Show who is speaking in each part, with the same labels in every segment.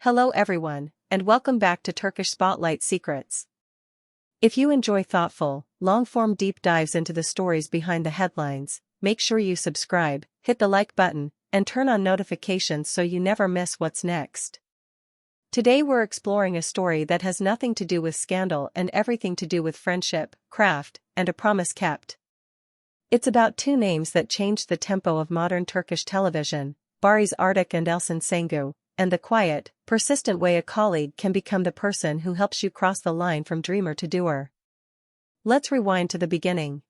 Speaker 1: Hello everyone, and welcome back to Turkish Spotlight Secrets. If you enjoy thoughtful, long-form deep dives into the stories behind the headlines, make sure you subscribe, hit the like button, and turn on notifications so you never miss what's next. Today we're exploring a story that has nothing to do with scandal and everything to do with friendship, craft, and a promise kept. It's about two names that changed the tempo of modern Turkish television, Barış Arduç and Elçin Sangu, and the quiet, persistent way a colleague can become the person who helps you cross the line from dreamer to doer. Let's rewind to the beginning.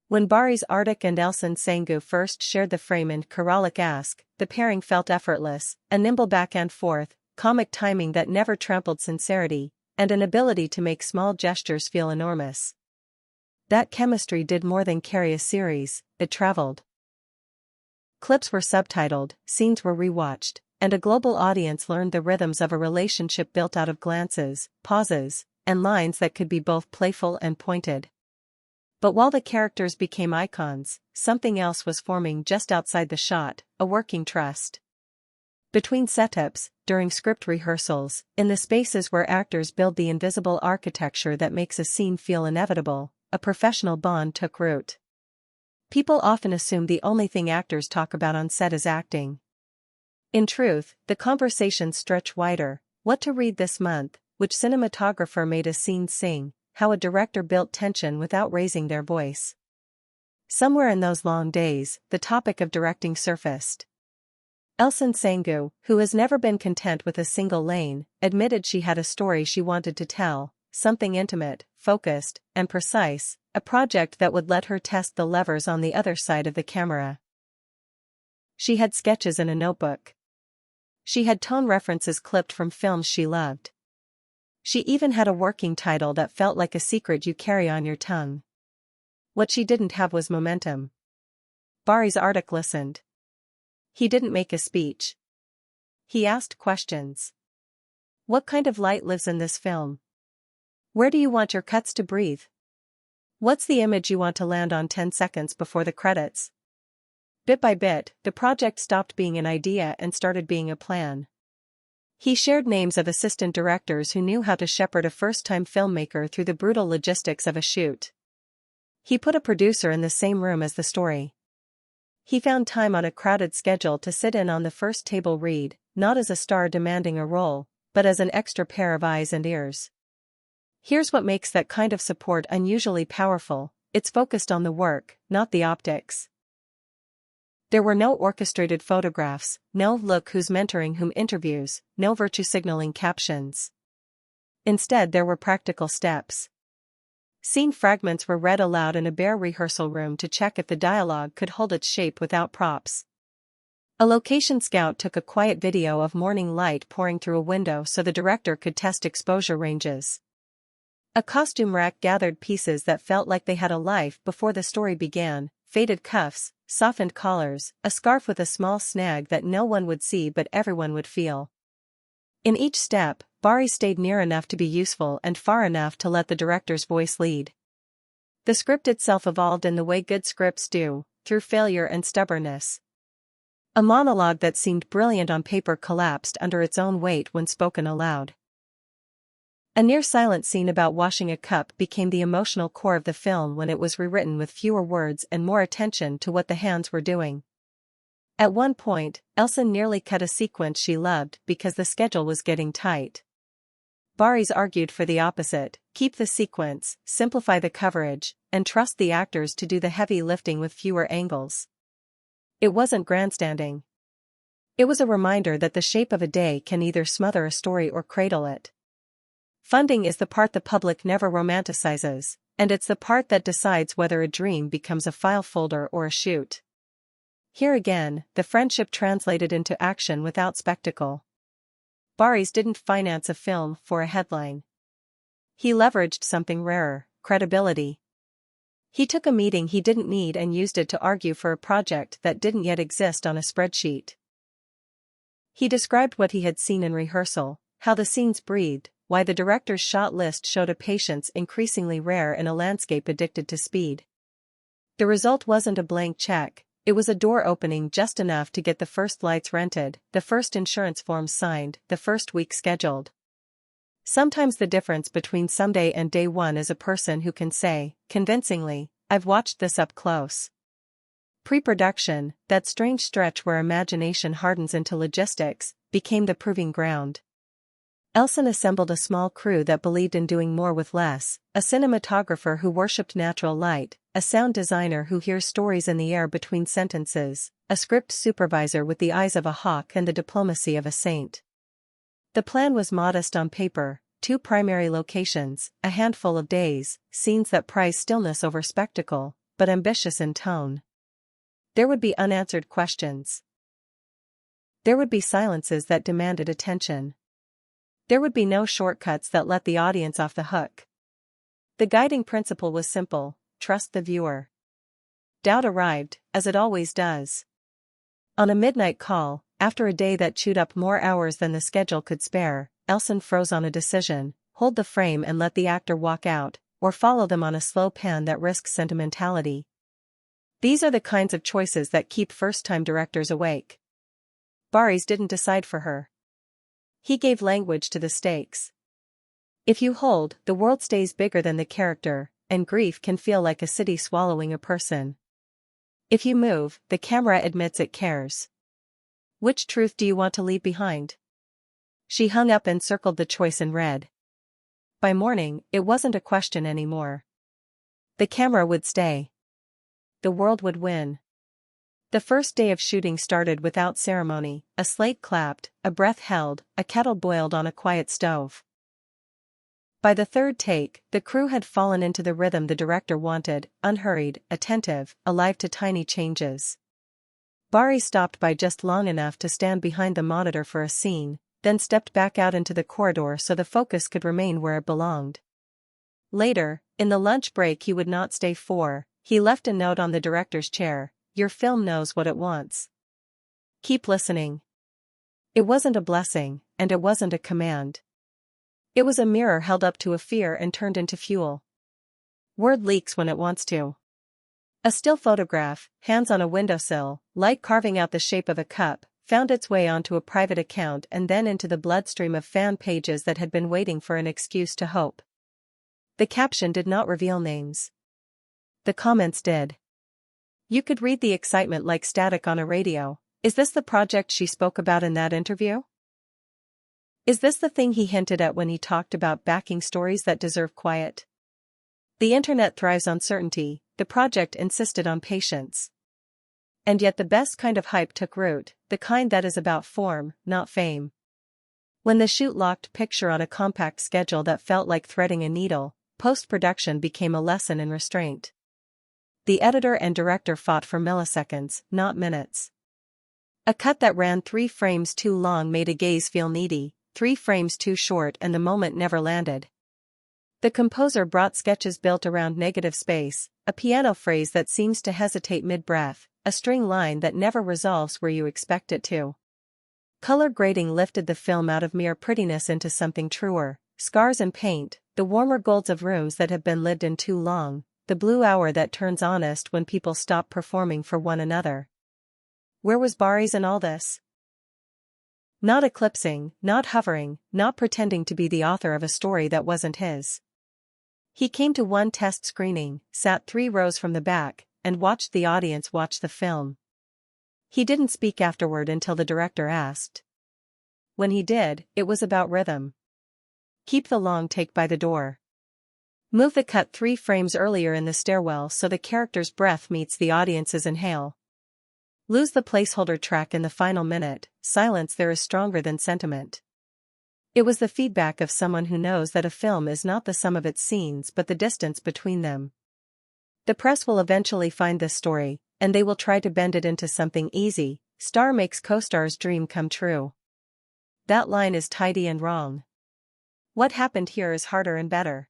Speaker 1: When Barış Arduç and Elçin Sangu first shared the frame in Kiralık Aşk, the pairing felt effortless, a nimble back and forth, comic timing that never trampled sincerity, and an ability to make small gestures feel enormous. That chemistry did more than carry a series, it traveled. Clips were subtitled, scenes were rewatched, and a global audience learned the rhythms of a relationship built out of glances, pauses, and lines that could be both playful and pointed. But while the characters became icons, something else was forming just outside the shot, a working trust. Between setups, during script rehearsals, in the spaces where actors build the invisible architecture that makes a scene feel inevitable, a professional bond took root. People often assume the only thing actors talk about on set is acting. In truth, the conversations stretch wider: what to read this month, which cinematographer made a scene sing, how a director built tension without raising their voice. Somewhere in those long days, the topic of directing surfaced. Elçin Sangu, who has never been content with a single lane, admitted she had a story she wanted to tell, something intimate, focused, and precise, a project that would let her test the levers on the other side of the camera. She had sketches in a notebook. She had tone references clipped from films she loved. She even had a working title that felt like a secret you carry on your tongue. What she didn't have was momentum. Barış Arduç listened. He didn't make a speech. He asked questions. What kind of light lives in this film? Where do you want your cuts to breathe? What's the image you want to land on 10 seconds before the credits? Bit by bit, the project stopped being an idea and started being a plan. He shared names of assistant directors who knew how to shepherd a first-time filmmaker through the brutal logistics of a shoot. He put a producer in the same room as the story. He found time on a crowded schedule to sit in on the first table read, not as a star demanding a role, but as an extra pair of eyes and ears. Here's what makes that kind of support unusually powerful: it's focused on the work, not the optics. There were no orchestrated photographs, no "look who's mentoring whom" interviews, no virtue signaling captions. Instead there were practical steps. Scene fragments were read aloud in a bare rehearsal room to check if the dialogue could hold its shape without props. A location scout took a quiet video of morning light pouring through a window so the director could test exposure ranges. A costume rack gathered pieces that felt like they had a life before the story began: faded cuffs, softened collars, a scarf with a small snag that no one would see but everyone would feel. In each step, Barış stayed near enough to be useful and far enough to let the director's voice lead. The script itself evolved in the way good scripts do, through failure and stubbornness. A monologue that seemed brilliant on paper collapsed under its own weight when spoken aloud. A near-silent scene about washing a cup became the emotional core of the film when it was rewritten with fewer words and more attention to what the hands were doing. At one point, Elçin nearly cut a sequence she loved because the schedule was getting tight. Barış argued for the opposite: keep the sequence, simplify the coverage, and trust the actors to do the heavy lifting with fewer angles. It wasn't grandstanding. It was a reminder that the shape of a day can either smother a story or cradle it. Funding is the part the public never romanticizes, and it's the part that decides whether a dream becomes a file folder or a shoot. Here again, the friendship translated into action without spectacle. Barış didn't finance a film for a headline. He leveraged something rarer: credibility. He took a meeting he didn't need and used it to argue for a project that didn't yet exist on a spreadsheet. He described what he had seen in rehearsal, how the scenes breathed, why the director's shot list showed a patience increasingly rare in a landscape addicted to speed. The result wasn't a blank check, It was a door opening just enough to get the first lights rented, the first insurance forms signed, the first week scheduled. Sometimes the difference between someday and day one is a person who can say, convincingly, "I've watched this up close." Pre-production, that strange stretch where imagination hardens into logistics, became the proving ground. Elçin assembled a small crew that believed in doing more with less, a cinematographer who worshipped natural light, a sound designer who hears stories in the air between sentences, a script supervisor with the eyes of a hawk and the diplomacy of a saint. The plan was modest on paper: 2 primary locations, a handful of days, scenes that prize stillness over spectacle, but ambitious in tone. There would be unanswered questions. There would be silences that demanded attention. There would be no shortcuts that let the audience off the hook. The guiding principle was simple: trust the viewer. Doubt arrived, as it always does. On a midnight call, after a day that chewed up more hours than the schedule could spare, Elçin froze on a decision: hold the frame and let the actor walk out, or follow them on a slow pan that risks sentimentality. These are the kinds of choices that keep first-time directors awake. Barış didn't decide for her. He gave language to the stakes. If you hold, the world stays bigger than the character, and grief can feel like a city swallowing a person. If you move, the camera admits it cares. Which truth do you want to leave behind? She hung up and circled the choice in red. By morning, it wasn't a question anymore. The camera would stay. The world would win. The first day of shooting started without ceremony: a slate clapped, a breath held, a kettle boiled on a quiet stove. By the third take, the crew had fallen into the rhythm the director wanted: unhurried, attentive, alive to tiny changes. Barış stopped by just long enough to stand behind the monitor for a scene, then stepped back out into the corridor so the focus could remain where it belonged. Later, in the lunch break he would not stay for, he left a note on the director's chair: "Your film knows what it wants. Keep listening." It wasn't a blessing, and it wasn't a command. It was a mirror held up to a fear and turned into fuel. Word leaks when it wants to. A still photograph, hands on a windowsill, light carving out the shape of a cup, found its way onto a private account and then into the bloodstream of fan pages that had been waiting for an excuse to hope. The caption did not reveal names. The comments did. You could read the excitement like static on a radio. Is this the project she spoke about in that interview? Is this the thing he hinted at when he talked about backing stories that deserve quiet? The internet thrives on certainty, the project insisted on patience. And yet the best kind of hype took root, the kind that is about form, not fame. When the shoot locked picture on a compact schedule that felt like threading a needle, post-production became a lesson in restraint. The editor and director fought for milliseconds, not minutes. A cut that ran 3 frames too long made a gaze feel needy, 3 frames too short and the moment never landed. The composer brought sketches built around negative space, a piano phrase that seems to hesitate mid-breath, a string line that never resolves where you expect it to. Color grading lifted the film out of mere prettiness into something truer: scars and paint, the warmer golds of rooms that have been lived in too long, the blue hour that turns honest when people stop performing for one another. Where was Barış in all this? Not eclipsing, not hovering, not pretending to be the author of a story that wasn't his. He came to one test screening, sat 3 rows from the back, and watched the audience watch the film. He didn't speak afterward until the director asked. When he did, it was about rhythm. Keep the long take by the door. Move the cut 3 frames earlier in the stairwell so the character's breath meets the audience's inhale. Lose the placeholder track in the final minute. Silence there is stronger than sentiment. It was the feedback of someone who knows that a film is not the sum of its scenes but the distance between them. The press will eventually find this story, and they will try to bend it into something easy. Star makes co-star's dream come true. That line is tidy and wrong. What happened here is harder and better.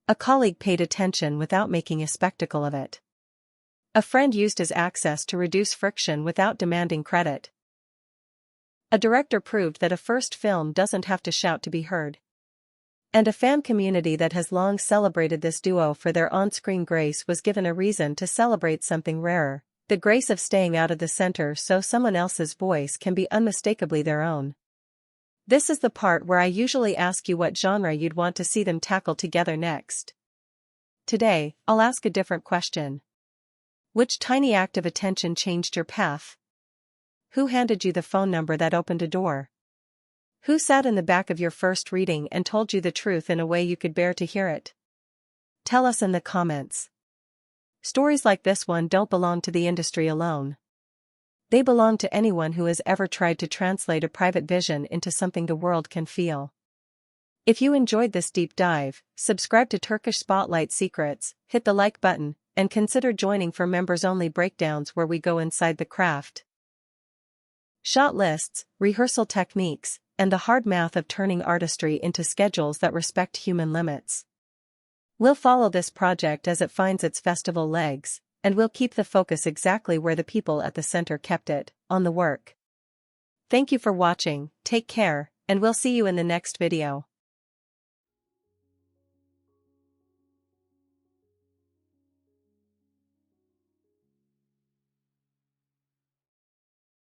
Speaker 1: A colleague paid attention without making a spectacle of it. A friend used his access to reduce friction without demanding credit. A director proved that a first film doesn't have to shout to be heard. And a fan community that has long celebrated this duo for their on-screen grace was given a reason to celebrate something rarer: The grace of staying out of the center so someone else's voice can be unmistakably their own. This is the part where I usually ask you what genre you'd want to see them tackle together next. Today, I'll ask a different question. Which tiny act of attention changed your path? Who handed you the phone number that opened a door? Who sat in the back of your first reading and told you the truth in a way you could bear to hear it? Tell us in the comments. Stories like this one don't belong to the industry alone. They belong to anyone who has ever tried to translate a private vision into something the world can feel. If you enjoyed this deep dive, subscribe to Turkish Spotlight Secrets, hit the like button, and consider joining for members-only breakdowns where we go inside the craft. Shot lists, rehearsal techniques, and the hard math of turning artistry into schedules that respect human limits. We'll follow this project as it finds its festival legs, and we'll keep the focus exactly where the people at the center kept it, on the work. Thank you for watching, take care, and we'll see you in the next video.